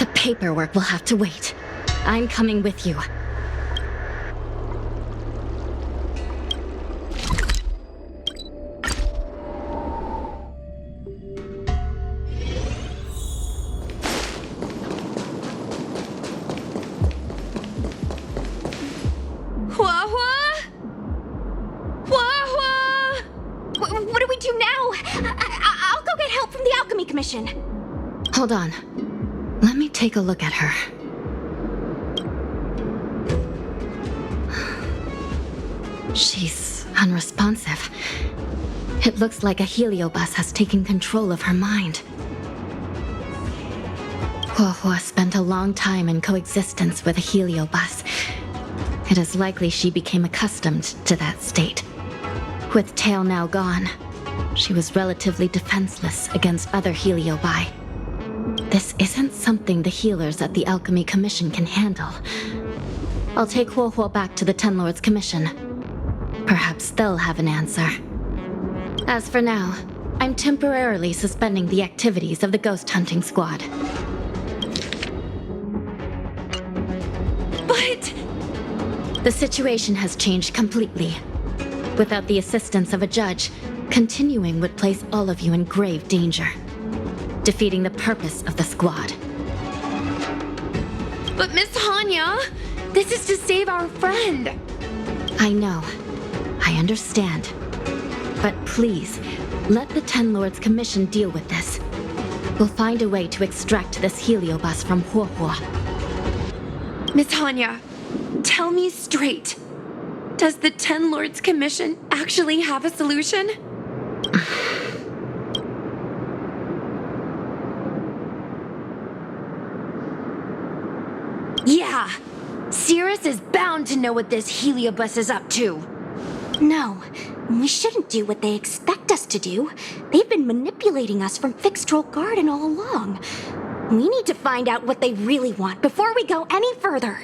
paperwork will have to wait. I'm coming with you. What do we do now? I'll go get help from the Alchemy Commission. Hold on. Let me take a look at her. She's unresponsive. It looks like a heliobus has taken control of her mind. Huohuo spent a long time in coexistence with a heliobus. It is likely she became accustomed to that state. With Tail now gone, she was relatively defenseless against other heliobi. This isn't something the healers at the Alchemy Commission can handle. I'll take Huohuo back to the Ten Lords Commission. Perhaps they'll have an answer. As for now, I'm temporarily suspending the activities of the ghost hunting squad. But... The situation has changed completely. Without the assistance of a judge, continuing would place all of you in grave danger, defeating the purpose of the squad. But Miss Hanya, this is to save our friend. I know. I understand. But please, let the Ten Lords Commission deal with this. We'll find a way to extract this heliobus from Huohuo. Miss Hanya, tell me straight. Does the Ten Lords Commission actually have a solution? Yeah, Cirrus is bound to know what this heliobus is up to. No, we shouldn't do what they expect us to do. They've been manipulating us from Fixed Troll Garden all along. We need to find out what they really want before we go any further.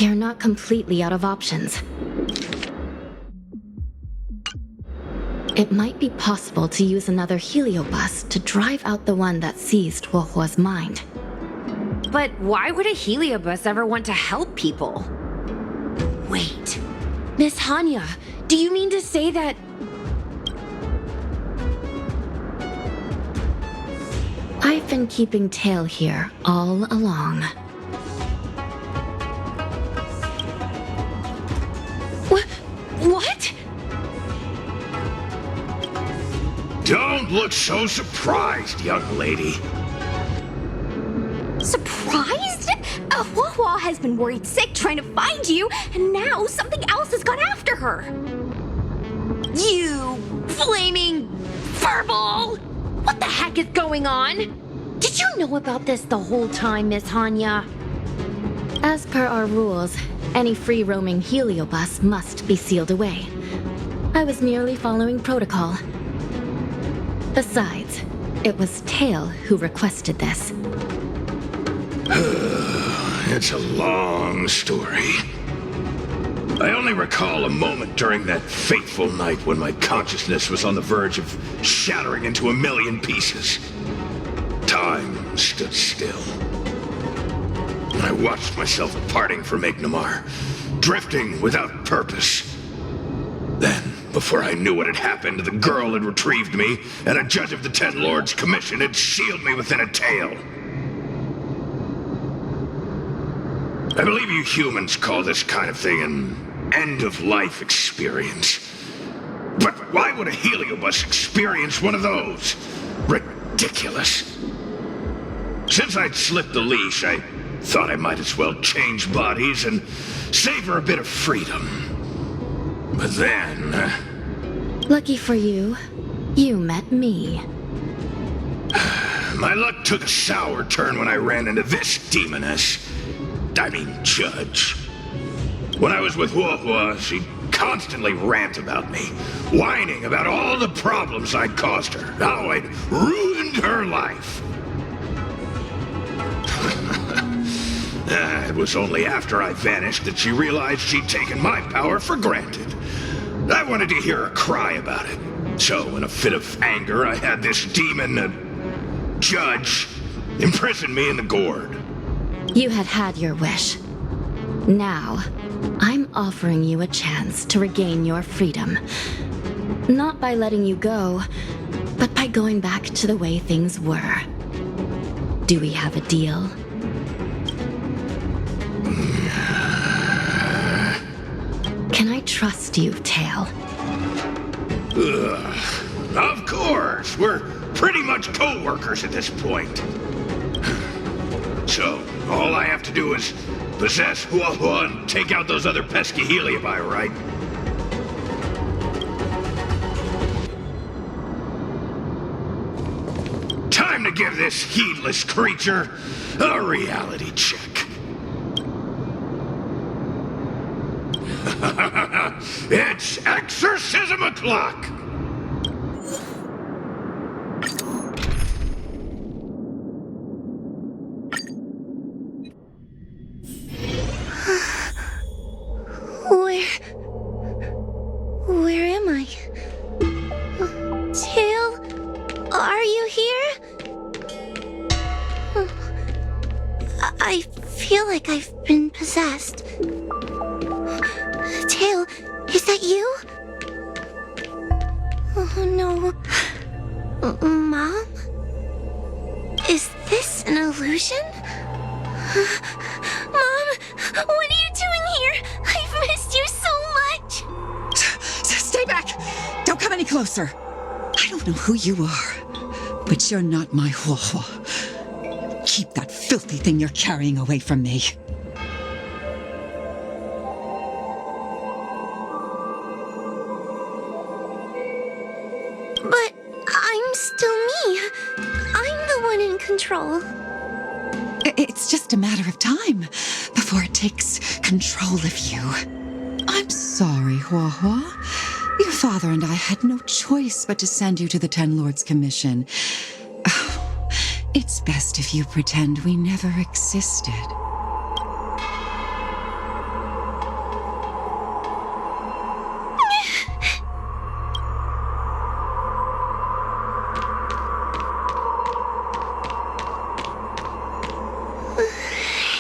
We are not completely out of options. It might be possible to use another heliobus to drive out the one that seized Huohuo's mind. But why would a heliobus ever want to help people? Wait, Miss Hanya, do you mean to say that... I've been keeping Tail here all along. What? Don't look so surprised, young lady. Surprised? Huohuo has been worried sick trying to find you, and now something else has gone after her. You flaming furball! What the heck is going on? Did you know about this the whole time, Miss Hanya? As per our rules, any free-roaming heliobus must be sealed away. I was merely following protocol. Besides, it was Tail who requested this. It's a long story. I only recall a moment during that fateful night when my consciousness was on the verge of shattering into a million pieces. Time stood still. I watched myself parting from Ignamar, drifting without purpose. Then, before I knew what had happened, the girl had retrieved me, and a judge of the Ten Lords Commission had sealed me within a tail. I believe you humans call this kind of thing an end-of-life experience. But why would a heliobus experience one of those? Ridiculous. Since I'd slipped the leash, I thought I might as well change bodies and savor a bit of freedom. But then... Lucky for you, you met me. My luck took a sour turn when I ran into this demoness. I mean, judge. When I was with Huohuo, she constantly rant about me, whining about all the problems I'd caused her, how I'd ruined her life. It was only after I vanished that she realized she'd taken my power for granted. I wanted to hear her cry about it. So, in a fit of anger, I had this demon, judge, Imprison me in the gourd. You had had your wish. Now, I'm offering you a chance to regain your freedom. Not by letting you go, but by going back to the way things were. Do we have a deal? Can I trust you, Tail? Of course! We're pretty much co-workers at this point. So, all I have to do is possess Hua Hua and take out those other pesky Heliobi, right? Time to give this heedless creature a reality check. It's exorcism o'clock! Where am I? Tail, are you here? I feel like I've been possessed. Tail, is that you? Oh no. Mom? Is this an illusion? Mom, what are you doing here? I've missed you so much. Stay back! Don't come any closer. I don't know who you are, but you're not my Hua Hua. Keep that filthy thing you're carrying away from me. But I'm still me. I'm the one in control. It's just a matter of time before it takes control of you. I'm sorry, Hua Hua. Your father and I had no choice but to send you to the Ten Lords Commission. Oh, it's best if you pretend we never existed.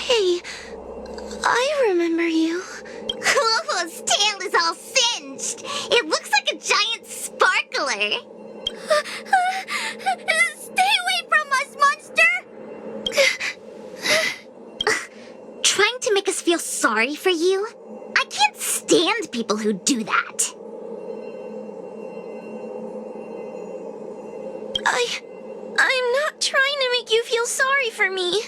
Hey, I remember you. Hua's tail is all singed. It looks like a giant sparkler. Stay away from us, monster! Trying to make us feel sorry for you? I can't stand people who do that. I'm not trying to make you feel sorry for me.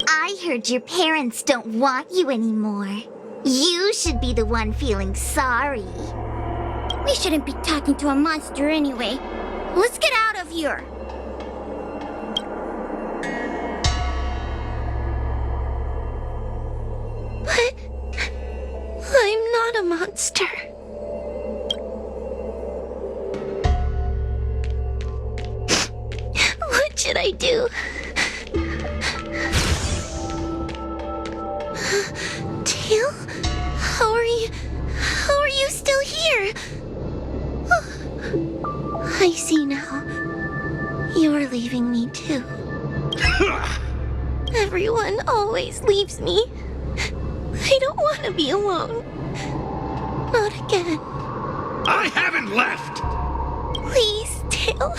I heard your parents don't want you anymore. You should be the one feeling sorry. We shouldn't be talking to a monster anyway. Let's get out of here. But I'm not a monster. What should I do? Tail? How are you still here? I see now. You're leaving me too. Everyone always leaves me. I don't want to be alone. Not again. I haven't left! Please, Tail.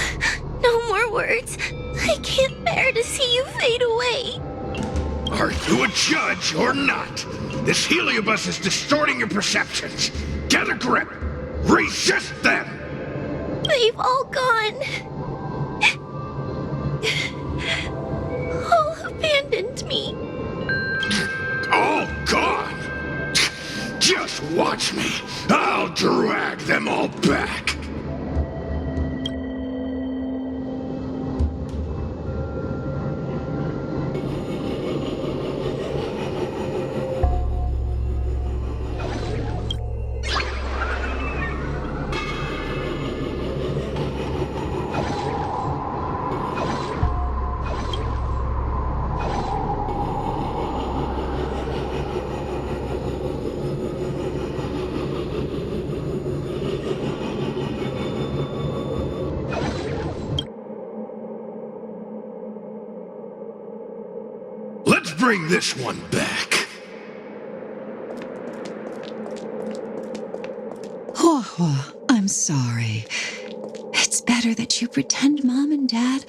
No more words. I can't bear to see you fade away. Are you a judge or not? This heliobus is distorting your perceptions. Get a grip. Resist them. They've all gone. All abandoned me. All gone. Just watch me. I'll drag them all back. bring this one back. Hua Hua, I'm sorry. It's better that you pretend Mom and Dad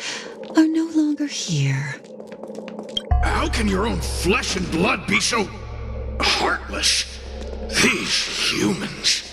are no longer here. How can your own flesh and blood be so heartless? These humans.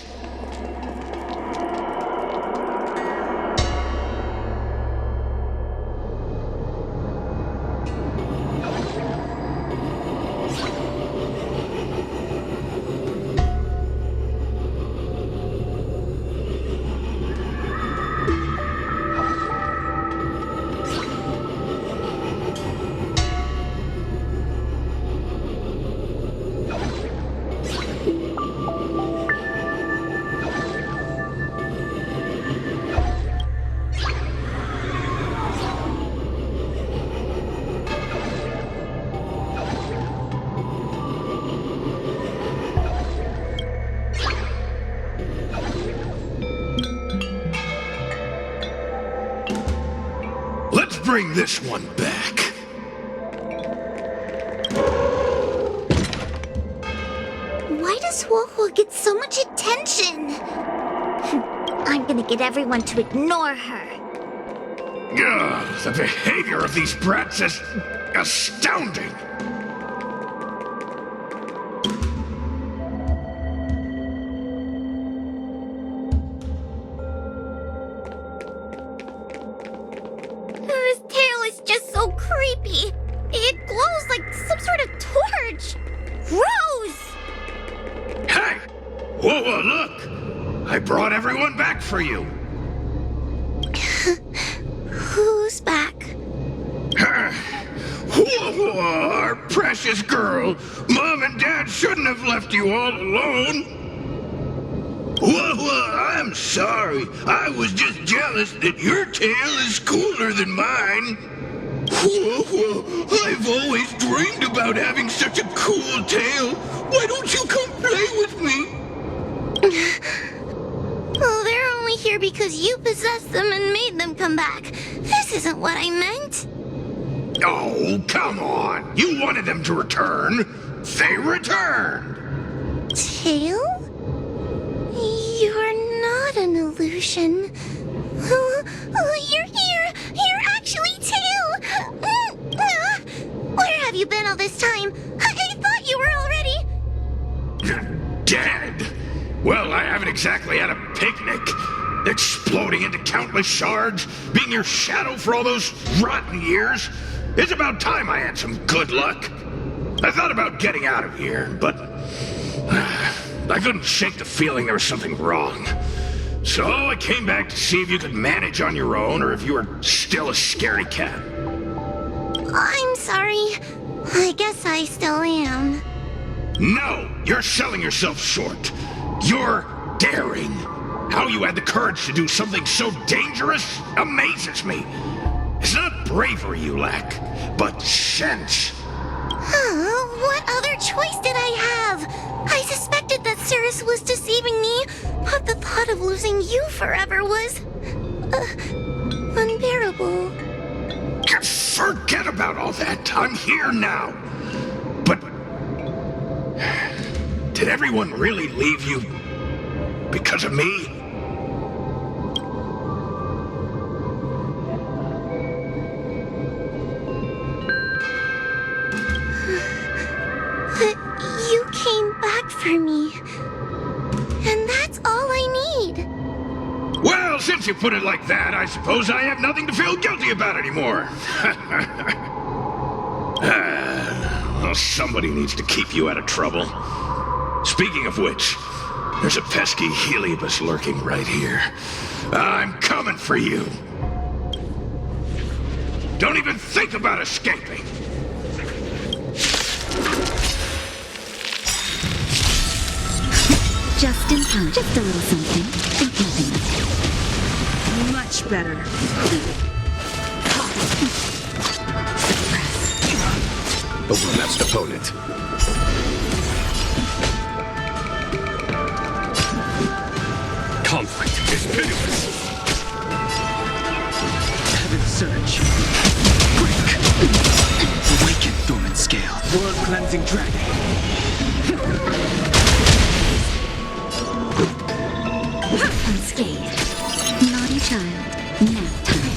Let's bring this one back. Why does Huohuo get so much attention? I'm gonna get everyone to ignore her. Ugh, the behavior of these brats is astounding. His tail is just so creepy. It glows like some sort of torch. Gross! Hey! Whoa, look! I brought everyone back for you. Who's back? Whoa, our precious girl. Mom and Dad shouldn't have left you all alone. Whoa, I'm sorry. I was just jealous that your tail is cooler than mine. Whoa, I've always dreamed about having such a cool tail. Why don't you come play with me? Well, they're only here because you possessed them and made them come back. This isn't what I meant. Oh, come on. You wanted them to return. They returned. Tail? You're not an illusion. You're here! You're actually Tail! Where have you been all this time? I thought you were already... Dead? Well, I haven't exactly had a picnic. Exploding into countless shards, being your shadow for all those rotten years. It's about time I had some good luck. I thought about getting out of here, but I couldn't shake the feeling there was something wrong. So I came back to see if you could manage on your own or if you were still a scaredy cat. I'm sorry. I guess I still am. No, you're selling yourself short. You're daring. How you had the courage to do something so dangerous amazes me. It's not bravery you lack, but sense. What other choice did I have? I suspected that Cirrus was deceiving me, but the thought of losing you forever was... unbearable. Forget about all that. I'm here now. But... did everyone really leave you because of me? You came back for me. And that's all I need. Well, since you put it like that, I suppose I have nothing to feel guilty about anymore. Well, somebody needs to keep you out of trouble. Speaking of which, there's a pesky Heliobus lurking right here. I'm coming for you. Don't even think about escaping. Just in time. Just a little something. Think nothing of it. Much better. Overmatched opponent. Conflict is pitiless. Heaven surge. Break. Awaken dormant scale. cleansing dragon. Unscathed. Naughty child. Nap time.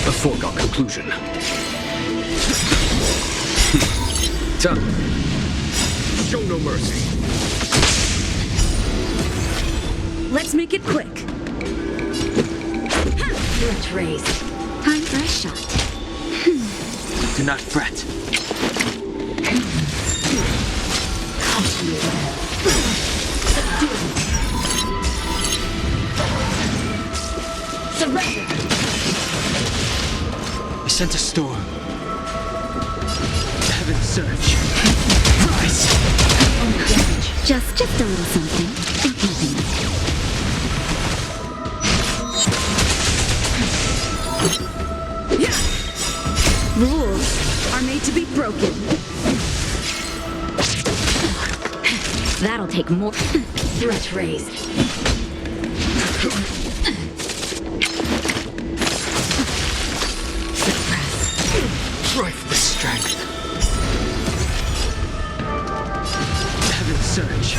A foregone conclusion. Time. Show no mercy. Let's make it quick. Let's raise. Time for a shot. Do not fret. Surrender. I sent a storm. The heavens surge. Rise! Just a little something. Nothing. Rules are made to be broken. That'll take more. Threat raised. Drive with strength. The heavens surge.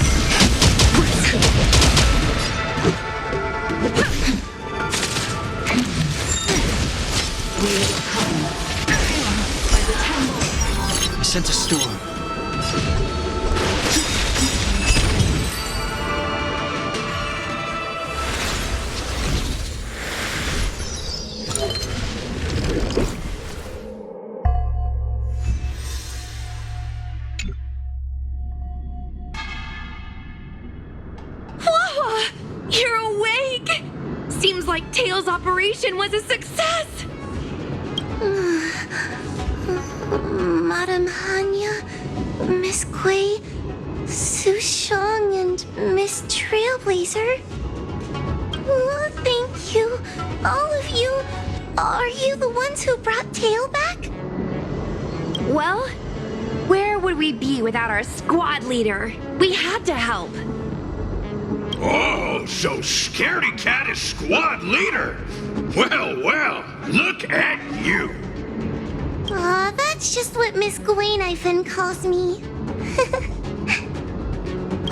I sent a storm. Wawa! You're awake! Seems like Tails' operation was a success! Madam Hanya, Miss Kuei, Sushang, and Miss Trailblazer. Oh, thank you, all of you. Are you the ones who brought Tail back? Well, where would we be without our squad leader? We had to help. Oh, so Scaredy Cat is squad leader. Well, look at you. Aw, that's just what Miss Gwainifin calls me.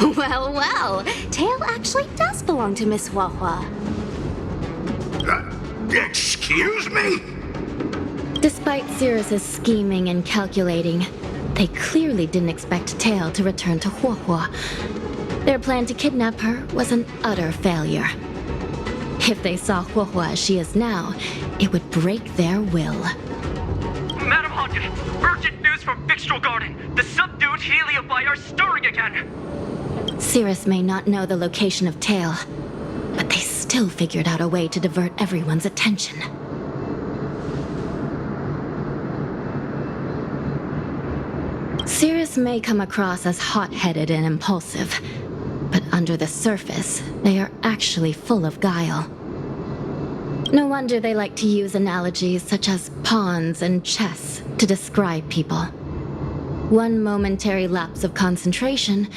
Well, Tail actually does belong to Miss Wawa. Excuse me? Despite Cirrus's scheming and calculating, they clearly didn't expect Tail to return to Huohuo. Their plan to kidnap her was an utter failure. If they saw Huohuo as she is now, it would break their will. Madam Hanya, urgent news from Victral Garden. The subdued Heliobi are stirring again. Cirrus may not know the location of Tail, but they still figured out a way to divert everyone's attention. Cirrus may come across as hot-headed and impulsive, but under the surface, they are actually full of guile. No wonder they like to use analogies such as pawns and chess to describe people. One momentary lapse of concentration,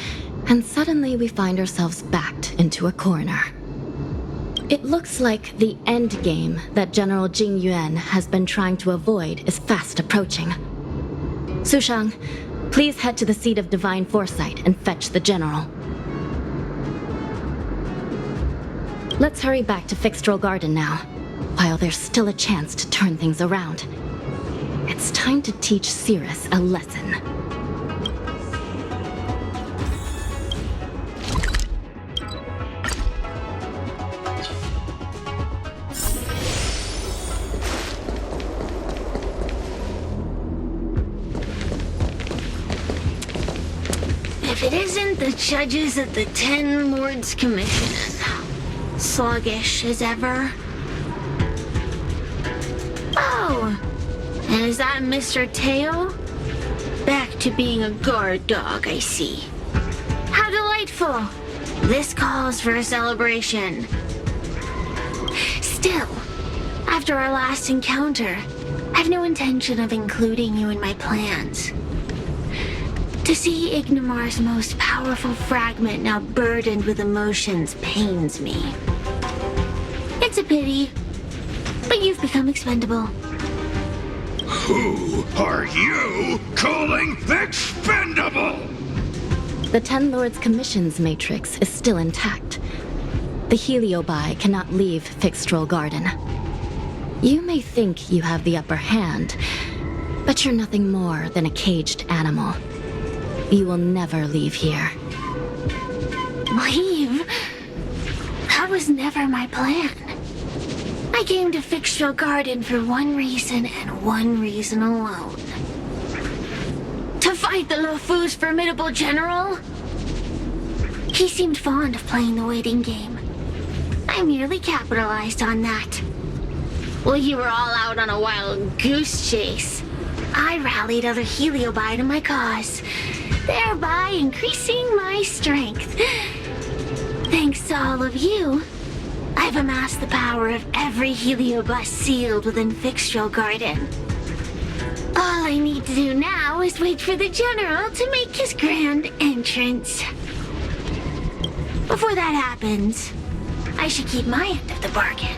and suddenly we find ourselves backed into a corner. It looks like the end game that General Jing Yuan has been trying to avoid is fast approaching. Sushang, please head to the seat of Divine Foresight and fetch the General. Let's hurry back to Fixtral Garden now, while there's still a chance to turn things around. It's time to teach Cirrus a lesson. If it isn't the judges at the Ten Lords Commission, sluggish as ever. Oh, and is that Mr. Tail? Back to being a guard dog, I see. How delightful! This calls for a celebration. Still, after our last encounter, I've no intention of including you in my plans. To see Ignimar's most powerful fragment now burdened with emotions pains me. It's a pity, but you've become expendable. Who are you calling expendable? The Ten Lords' commissions matrix is still intact. The Heliobi cannot leave Fixtrol Garden. You may think you have the upper hand, but you're nothing more than a caged animal. You will never leave here. Leave? That was never my plan. I came to Fixtrol Garden for one reason and one reason alone. To fight the Lofu's formidable general? He seemed fond of playing the waiting game. I merely capitalized on that. While you were all out on a wild goose chase, I rallied other Heliobi to my cause, thereby increasing my strength. Thanks to all of you, I've amassed the power of every Heliobus sealed within Fixtrol Garden. All I need to do now is wait for the General to make his grand entrance. Before that happens, I should keep my end of the bargain.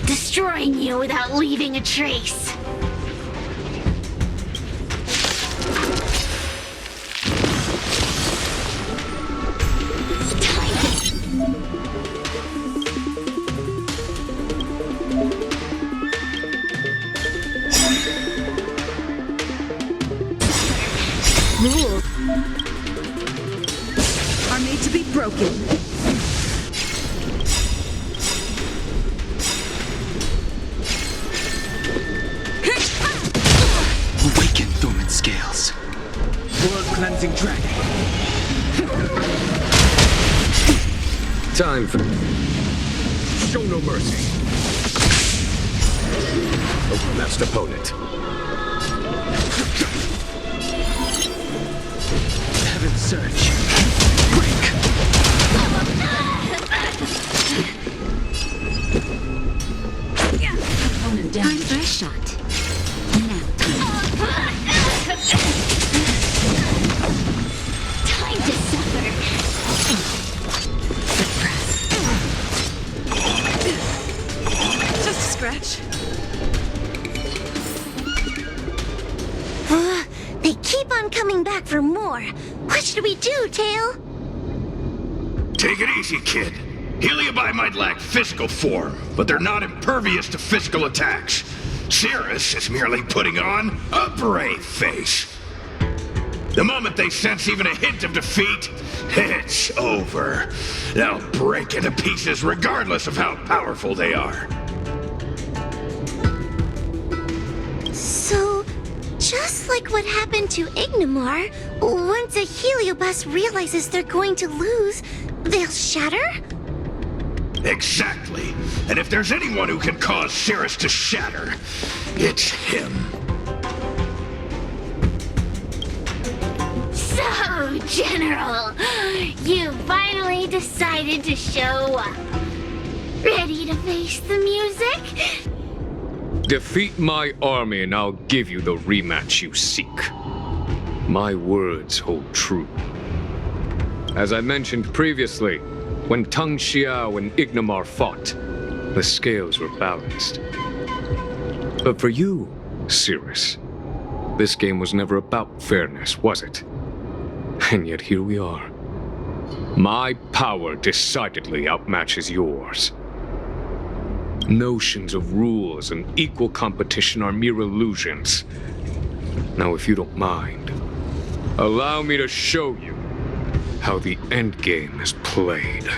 Destroying you without leaving a trace. Rules are made to be broken. Awaken dormant scales. World cleansing dragon. Time for. Show no mercy. Overmatched opponent. Heaven's surge. Break. Time for a shot. Time to suffer. Just a scratch. They keep on coming back for more. What should we do, Tail? Take it easy, kid. Heliobi might lack physical form, but they're not impervious to physical attacks. Cirrus is merely putting on a brave face. The moment they sense even a hint of defeat, it's over. They'll break into pieces regardless of how powerful they are. So, just like what happened to Ignimar, once a Heliobus realizes they're going to lose, they'll shatter? Exactly. And if there's anyone who can cause Cirrus to shatter, it's him. So, General, you finally decided to show up. Ready to face the music? Defeat my army and I'll give you the rematch you seek. My words hold true. As I mentioned previously, when Tang Xiao and Ignimar fought, the scales were balanced. But for you, Cirrus, this game was never about fairness, was it? And yet here we are. My power decidedly outmatches yours. Notions of rules and equal competition are mere illusions. Now, if you don't mind, allow me to show you how the endgame is played.